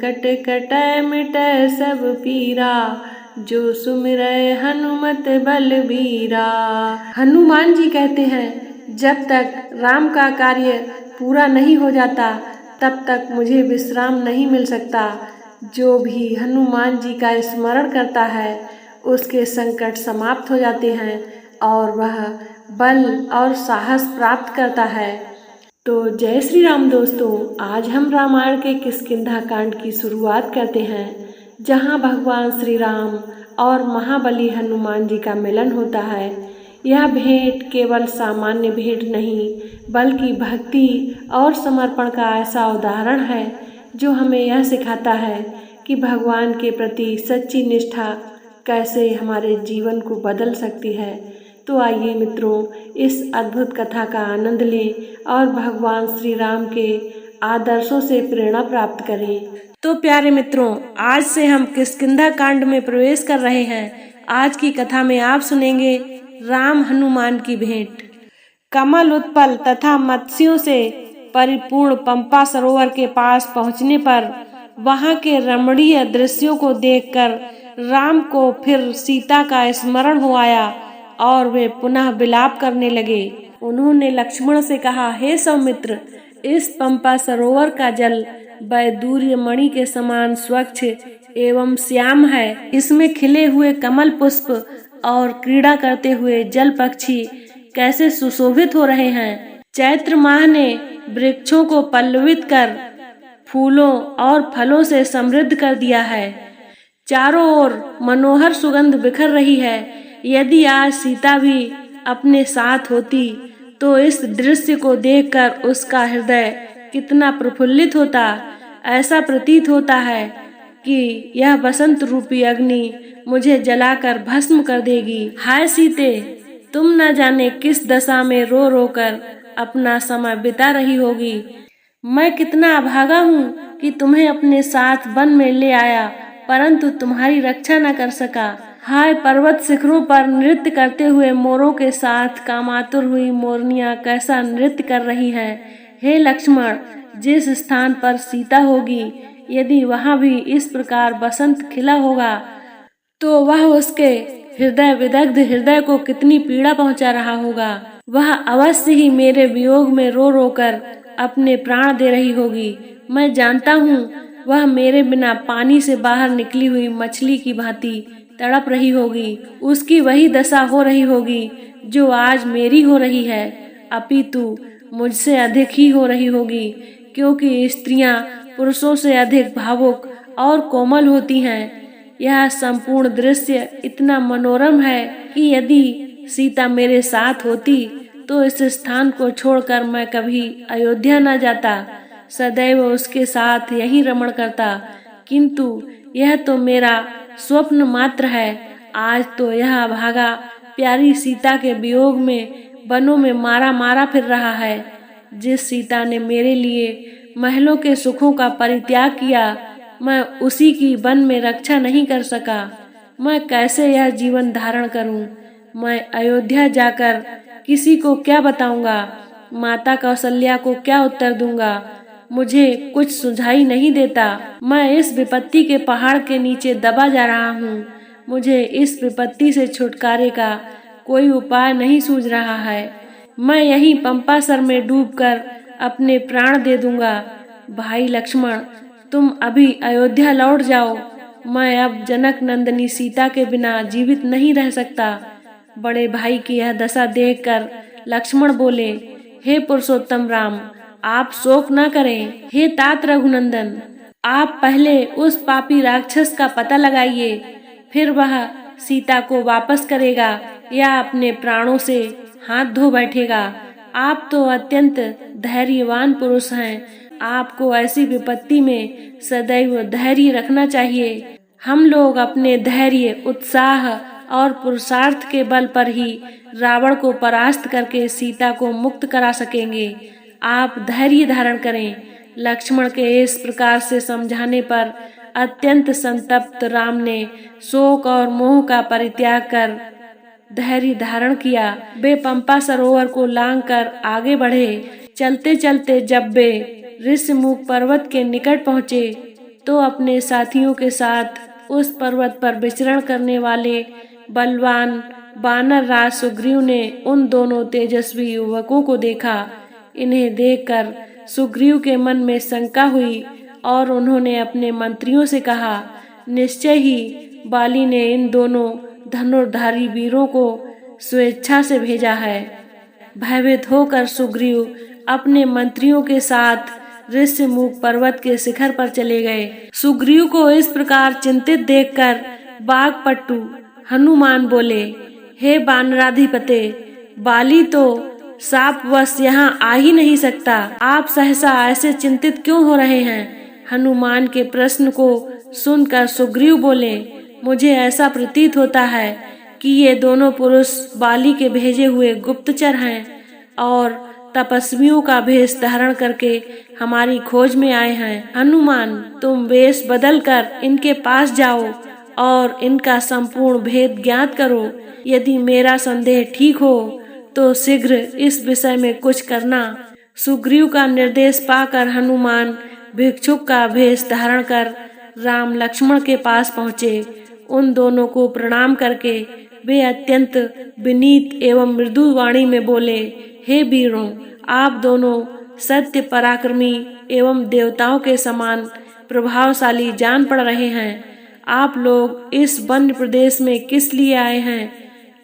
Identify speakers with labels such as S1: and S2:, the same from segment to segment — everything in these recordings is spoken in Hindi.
S1: संकट कटै मिटै सब पीरा, जो सुमिरै हनुमत बलबीरा। हनुमान जी कहते हैं, जब तक राम का कार्य पूरा नहीं हो जाता तब तक मुझे विश्राम नहीं मिल सकता। जो भी हनुमान जी का स्मरण करता है उसके संकट समाप्त हो जाते हैं और वह बल और साहस प्राप्त करता है। तो जय श्री राम दोस्तों, आज हम रामायण के किष्किंधा कांड की शुरुआत करते हैं, जहां भगवान श्री राम और महाबली हनुमान जी का मिलन होता है। यह भेंट केवल सामान्य भेंट नहीं बल्कि भक्ति और समर्पण का ऐसा उदाहरण है जो हमें यह सिखाता है कि भगवान के प्रति सच्ची निष्ठा कैसे हमारे जीवन को बदल सकती है। तो आइए मित्रों, इस अद्भुत कथा का आनंद लें और भगवान श्री राम के आदर्शों से प्रेरणा प्राप्त करें। तो प्यारे मित्रों, आज से हम किष्किंधा कांड में प्रवेश कर रहे हैं। आज की कथा में आप सुनेंगे राम हनुमान की भेंट। कमल उत्पल तथा मत्स्यों से परिपूर्ण पंपा सरोवर के पास पहुंचने पर वहां के रमणीय दृश्यों को देखकर राम को फिर सीता का स्मरण हो आया और वे पुनः विलाप करने लगे। उन्होंने लक्ष्मण से कहा, हे सौमित्र, इस पंपा सरोवर का जल वैदूर्य मणि के समान स्वच्छ एवं श्याम है। इसमें खिले हुए कमल पुष्प और क्रीड़ा करते हुए जल पक्षी कैसे सुशोभित हो रहे हैं। चैत्र माह ने वृक्षों को पल्लवित कर फूलों और फलों से समृद्ध कर दिया है। चारों ओर मनोहर सुगंध बिखर रही है। यदि आज सीता भी अपने साथ होती तो इस दृश्य को देखकर उसका हृदय कितना प्रफुल्लित होता। ऐसा प्रतीत होता है कि यह बसंत रूपी अग्नि मुझे जलाकर भस्म कर देगी। हाय सीते, तुम न जाने किस दशा में रो रो कर अपना समय बिता रही होगी। मैं कितना अभागा हूँ कि तुम्हें अपने साथ वन में ले आया, परंतु तुम्हारी रक्षा न कर सका। हाय पर्वत शिखरों पर नृत्य करते हुए मोरों के साथ कामातुर हुई मोरनियां कैसा नृत्य कर रही हैं। हे लक्ष्मण, जिस स्थान पर सीता होगी, यदि वहां भी इस प्रकार बसंत खिला होगा तो वह उसके हृदय विदग्ध हृदय को कितनी पीड़ा पहुंचा रहा होगा। वह अवश्य ही मेरे वियोग में रो रो कर अपने प्राण दे रही होगी। मैं जानता हूँ वह मेरे बिना पानी से बाहर निकली हुई मछली की भांति तड़प रही होगी। उसकी वही दशा हो रही होगी जो आज मेरी हो रही है, अपितु मुझसे अधिक ही हो रही होगी, क्योंकि स्त्रियां पुरुषों से अधिक भावुक और कोमल होती हैं। यह संपूर्ण दृश्य इतना मनोरम है कि यदि सीता मेरे साथ होती तो इस स्थान को छोड़कर मैं कभी अयोध्या न जाता, सदैव उसके साथ यहीं रमण करता। किंतु यह तो मेरा स्वप्न मात्र है। आज तो यह भागा प्यारी सीता के वियोग में वनों में मारा मारा फिर रहा है। जिस सीता ने मेरे लिए महलों के सुखों का परित्याग किया, मैं उसी की वन में रक्षा नहीं कर सका। मैं कैसे यह जीवन धारण करूं? मैं अयोध्या जाकर किसी को क्या बताऊंगा? माता कौशल्या को क्या उत्तर दूंगा? मुझे कुछ सुझाई नहीं देता। मैं इस विपत्ति के पहाड़ के नीचे दबा जा रहा हूँ। मुझे इस विपत्ति से छुटकारे का कोई उपाय नहीं सूझ रहा है। मैं यहीं पंपासर में डूबकर अपने प्राण दे दूंगा। भाई लक्ष्मण, तुम अभी अयोध्या लौट जाओ। मैं अब जनक नंदिनी सीता के बिना जीवित नहीं रह सकता। बड़े भाई की यह दशा देखकर लक्ष्मण बोले, हे पुरुषोत्तम राम, आप शोक न करें। हे तात रघुनंदन, आप पहले उस पापी राक्षस का पता लगाइए, फिर वह सीता को वापस करेगा या अपने प्राणों से हाथ धो बैठेगा। आप तो अत्यंत धैर्यवान पुरुष हैं। आपको ऐसी विपत्ति में सदैव धैर्य रखना चाहिए। हम लोग अपने धैर्य, उत्साह और पुरुषार्थ के बल पर ही रावण को परास्त करके सीता को मुक्त करा सकेंगे। आप धैर्य धारण करें। लक्ष्मण के इस प्रकार से समझाने पर अत्यंत संतप्त राम ने शोक और मोह का परित्याग कर धैर्य धारण किया। वे पंपा सरोवर को लांघकर आगे बढ़े। चलते चलते जब वे ऋषिमुख पर्वत के निकट पहुँचे तो अपने साथियों के साथ उस पर्वत पर विचरण करने वाले बलवान वानर राज सुग्रीव ने उन दोनों तेजस्वी युवकों को देखा। इन्हें देखकर सुग्रीव के मन में शंका हुई और उन्होंने अपने मंत्रियों से कहा, निश्चय ही बाली ने इन दोनों धनुर्धारी वीरों को स्वेच्छा से भेजा है। भयभीत होकर सुग्रीव अपने मंत्रियों के साथ ऋष्यमुख पर्वत के शिखर पर चले गए। सुग्रीव को इस प्रकार चिंतित देखकर बाघपट्टू हनुमान बोले, हे वानराधिपते, बाली तो शापवश यहाँ आ ही नहीं सकता। आप सहसा ऐसे चिंतित क्यों हो रहे हैं? हनुमान के प्रश्न को सुनकर सुग्रीव बोले, मुझे ऐसा प्रतीत होता है कि ये दोनों पुरुष बाली के भेजे हुए गुप्तचर हैं और तपस्वियों का भेष धारण करके हमारी खोज में आए हैं। हनुमान, तुम वेश बदल कर इनके पास जाओ और इनका संपूर्ण भेद ज्ञात करो। यदि मेरा संदेह ठीक हो तो शीघ्र इस विषय में कुछ करना। सुग्रीव का निर्देश पाकर हनुमान भिक्षुक का भेष धारण कर राम लक्ष्मण के पास पहुँचे। उन दोनों को प्रणाम करके वे अत्यंत विनीत एवं मृदु वाणी में बोले, हे वीरों, आप दोनों सत्य पराक्रमी एवं देवताओं के समान प्रभावशाली जान पड़ रहे हैं। आप लोग इस वन प्रदेश में किस लिए आए हैं?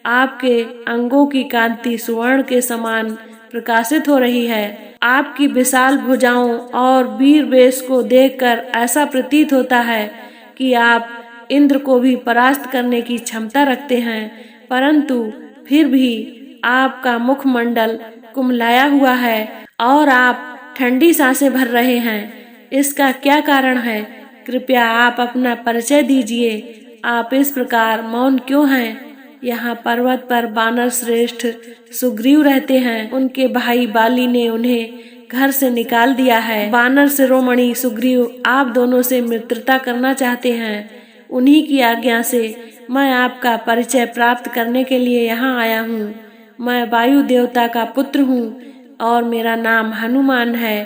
S1: आपके अंगों की कांति सुवर्ण के समान प्रकाशित हो रही है। आपकी विशाल भुजाओं और वीर वेश को देखकर ऐसा प्रतीत होता है कि आप इंद्र को भी परास्त करने की क्षमता रखते हैं, परंतु फिर भी आपका मुखमंडल कुमलाया हुआ है और आप ठंडी सांसें भर रहे हैं। इसका क्या कारण है? कृपया आप अपना परिचय दीजिए। आप इस प्रकार मौन क्यों हैं? यहाँ पर्वत पर वानर श्रेष्ठ सुग्रीव रहते हैं। उनके भाई बाली ने उन्हें घर से निकाल दिया है। वानर शिरोमणि सुग्रीव आप दोनों से मित्रता करना चाहते हैं। उन्हीं की आज्ञा से मैं आपका परिचय प्राप्त करने के लिए यहाँ आया हूँ। मैं वायु देवता का पुत्र हूँ और मेरा नाम हनुमान है।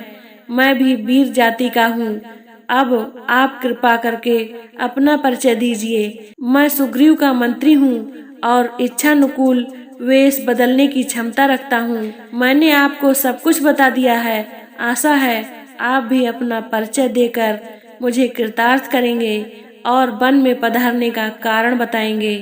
S1: मैं भी वीर जाति का हूँ। अब आप कृपा करके अपना परिचय दीजिए। मैं सुग्रीव का मंत्री हूँ और इच्छानुकूल वेश बदलने की क्षमता रखता हूँ। मैंने आपको सब कुछ बता दिया है। आशा है आप भी अपना परिचय देकर मुझे कृतार्थ करेंगे और वन में पधारने का कारण बताएंगे।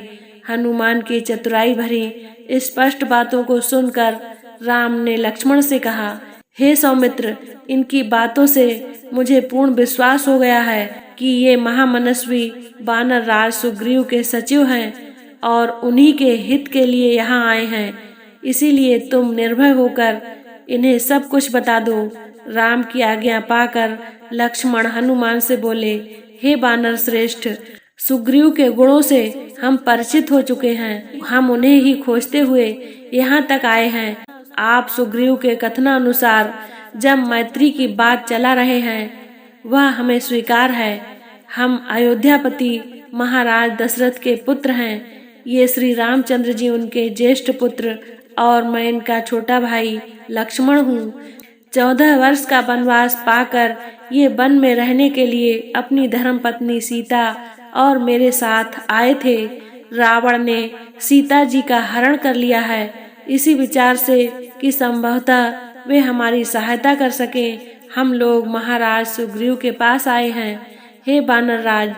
S1: हनुमान की चतुराई भरी स्पष्ट बातों को सुनकर राम ने लक्ष्मण से कहा, हे सौमित्र, इनकी बातों से मुझे पूर्ण विश्वास हो गया है कि ये महामनस्वी वानर राज सुग्रीव के सचिव हैं और उन्हीं के हित के लिए यहाँ आए हैं। इसीलिए तुम निर्भय होकर इन्हें सब कुछ बता दो। राम की आज्ञा पाकर लक्ष्मण हनुमान से बोले, हे वानर श्रेष्ठ, सुग्रीव के गुणों से हम परिचित हो चुके हैं। हम उन्हें ही खोजते हुए यहाँ तक आए हैं। आप सुग्रीव के कथनानुसार जब मैत्री की बात चला रहे हैं वह हमें स्वीकार है। हम अयोध्यापति महाराज दशरथ के पुत्र हैं। ये श्री रामचंद्र जी उनके ज्येष्ठ पुत्र और मैं इनका छोटा भाई लक्ष्मण हूँ। 14 वर्ष का वनवास पाकर ये वन में रहने के लिए अपनी धर्मपत्नी सीता और मेरे साथ आए थे। रावण ने सीता जी का हरण कर लिया है, इसी विचार से कि संभवतः वे हमारी सहायता कर सकें हम लोग महाराज सुग्रीव के पास आए हैं। हे वानर राज,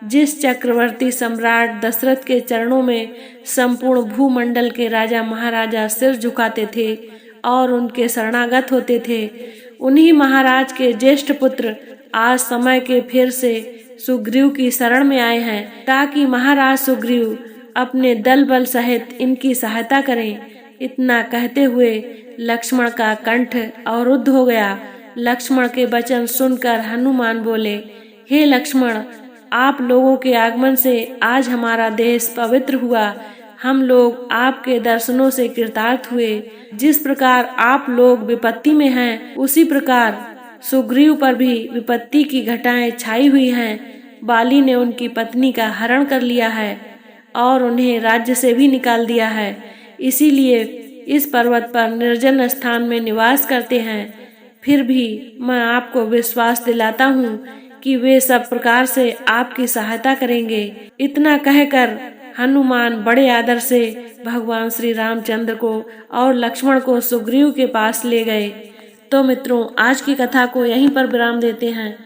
S1: जिस चक्रवर्ती सम्राट दशरथ के चरणों में संपूर्ण भूमंडल के राजा महाराजा सिर झुकाते थे और उनके शरणागत होते थे, उन्हीं महाराज के ज्येष्ठ पुत्र आज समय के फिर से सुग्रीव की शरण में आए हैं ताकि महाराज सुग्रीव अपने दल बल सहित इनकी सहायता करें। इतना कहते हुए लक्ष्मण का कंठ अवरुद्ध हो गया। लक्ष्मण के वचन सुनकर हनुमान बोले, हे लक्ष्मण, आप लोगों के आगमन से आज हमारा देश पवित्र हुआ। हम लोग आपके दर्शनों से कृतार्थ हुए। जिस प्रकार आप लोग विपत्ति में हैं, उसी प्रकार सुग्रीव पर भी विपत्ति की घटाएं छाई हुई हैं। बाली ने उनकी पत्नी का हरण कर लिया है और उन्हें राज्य से भी निकाल दिया है। इसीलिए इस पर्वत पर निर्जन स्थान में निवास करते हैं। फिर भी मैं आपको विश्वास दिलाता हूँ कि वे सब प्रकार से आपकी सहायता करेंगे। इतना कहकर हनुमान बड़े आदर से भगवान श्री रामचंद्र को और लक्ष्मण को सुग्रीव के पास ले गए। तो मित्रों, आज की कथा को यहीं पर विराम देते हैं।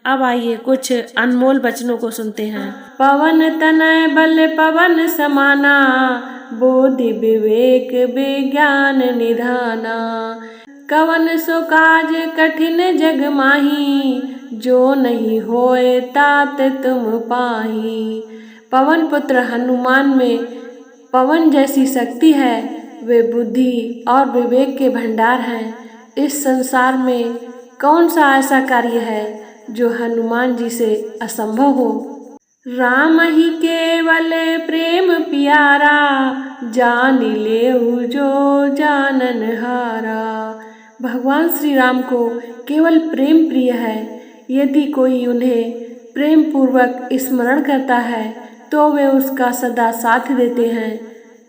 S1: अब आइए कुछ अनमोल वचनों को सुनते हैं। पवन तनय बल पवन समाना, बोधि विवेक विज्ञान निधाना। कवन सो काज कठिन जग माही, जो नहीं होए तात तुम पाही। पवन पुत्र हनुमान में पवन जैसी शक्ति है। वे बुद्धि और विवेक के भंडार हैं। इस संसार में कौन सा ऐसा कार्य है जो हनुमान जी से असंभव हो। राम ही केवल प्रेम प्यारा, जान लेऊ जो जानन हारा। भगवान श्री राम को केवल प्रेम प्रिय है। यदि कोई उन्हें प्रेम पूर्वक स्मरण करता है तो वे उसका सदा साथ देते हैं।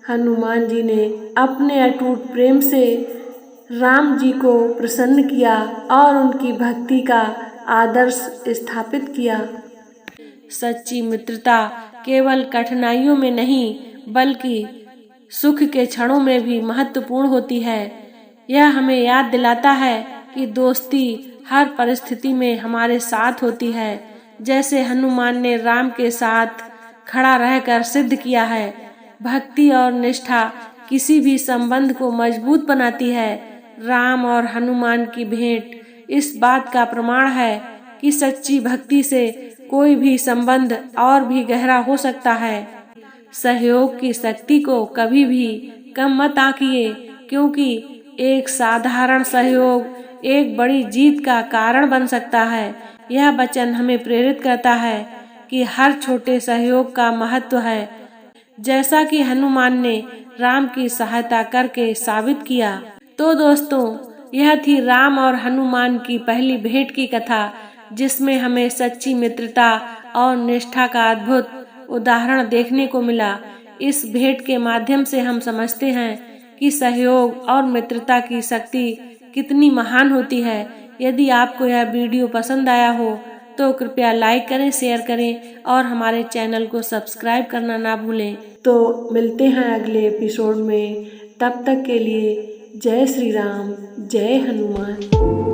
S1: हनुमान जी ने अपने अटूट प्रेम से राम जी को प्रसन्न किया और उनकी भक्ति का आदर्श स्थापित किया। सच्ची मित्रता केवल कठिनाइयों में नहीं बल्कि सुख के क्षणों में भी महत्वपूर्ण होती है। यह हमें याद दिलाता है कि दोस्ती हर परिस्थिति में हमारे साथ होती है। जैसे हनुमान ने राम के साथ खड़ा रहकर सिद्ध किया है। भक्ति और निष्ठा किसी भी संबंध को मजबूत बनाती है। राम और हनुमान की भेंट इस बात का प्रमाण है कि सच्ची भक्ति से कोई भी संबंध और भी गहरा हो सकता है। सहयोग की शक्ति को कभी भी कम मत आंकिए, क्योंकि एक साधारण सहयोग एक बड़ी जीत का कारण बन सकता है। यह वचन हमें प्रेरित करता है कि हर छोटे सहयोग का महत्व है, जैसा कि हनुमान ने राम की सहायता करके साबित किया। तो दोस्तों, यह थी राम और हनुमान की पहली भेंट की कथा, जिसमें हमें सच्ची मित्रता और निष्ठा का अद्भुत उदाहरण देखने को मिला। इस भेंट के माध्यम से हम समझते हैं कि सहयोग और मित्रता की शक्ति कितनी महान होती है। यदि आपको यह वीडियो पसंद आया हो तो कृपया लाइक करें, शेयर करें और हमारे चैनल को सब्सक्राइब करना ना भूलें। तो मिलते हैं अगले एपिसोड में। तब तक के लिए जय श्री राम, जय हनुमान।